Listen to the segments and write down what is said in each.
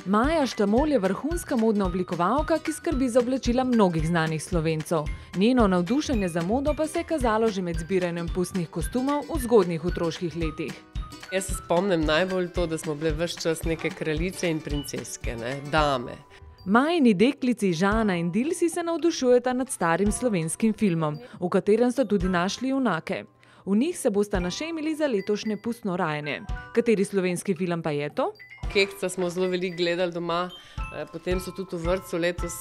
Maja Štamol je vrhunska modna oblikovalka, ki skrbi za oblačila mnogih znanih Slovencev. Njeno navdušenje za modo pa se je kazalo že med zbiranjem pustnih kostumov v zgodnjih otroških letih. Jaz se spomnim najbolj to, da smo bile ves čas neke kraljice in princeske, dame. Majini deklici Žana in Dilsi se navdušujeta nad starim slovenskim filmom, v katerem sta tudi našli junake. V njih se bosta našemili za letošnje pustno rajanje. Kateri slovenski film pa je to? Kekca smo zelo veliko gledali doma, potem so tudi v vrtcu letos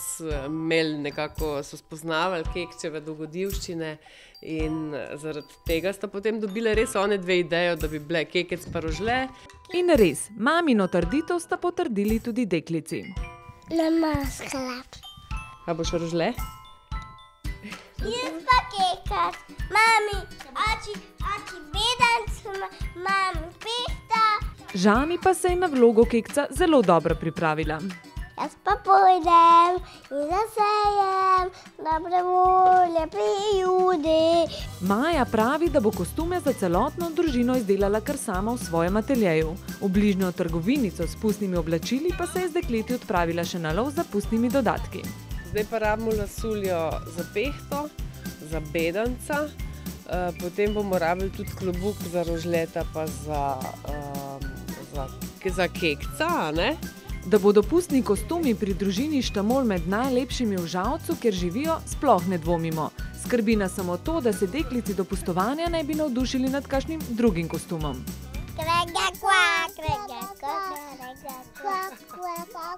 imeli nekako, so spoznavali Kekčeve dogodivščine in zaradi tega sta potem dobile res one dve idejo, da bi bile Kekec pa rožle. In res, mamino trditev sta potrdili tudi deklici. A boš rožle? Jaz pa Kekec, mami, oči bedanc, mami pehta. Žani pa se je na vlogo Kekca zelo dobro pripravila. Jaz pa pojdem in zasejem dobre volje pri ljudi. Maja pravi, da bo kostume za celotno družino izdelala kar sama v svojem ateljeju. V bližnjo trgovinico s pustnimi oblačili pa se je z dekleti odpravila še na lov za pustnimi dodatki. Zdaj pa rabimo lasuljo za pehto, za bedanca, potem bomo rabili tudi klobuk za rožleta pa za Kekca, ne? Da bodo pustni kostumi pri družini Štamol med najlepšimi v Žalcu, kjer živijo, sploh ne dvomimo. Skrbi nas samo to, da se deklici do pustovanja ne bi navdušili nad kakšnim drugim kostumom. Krega, kva, krega, kva, krega, kva, kva, kva.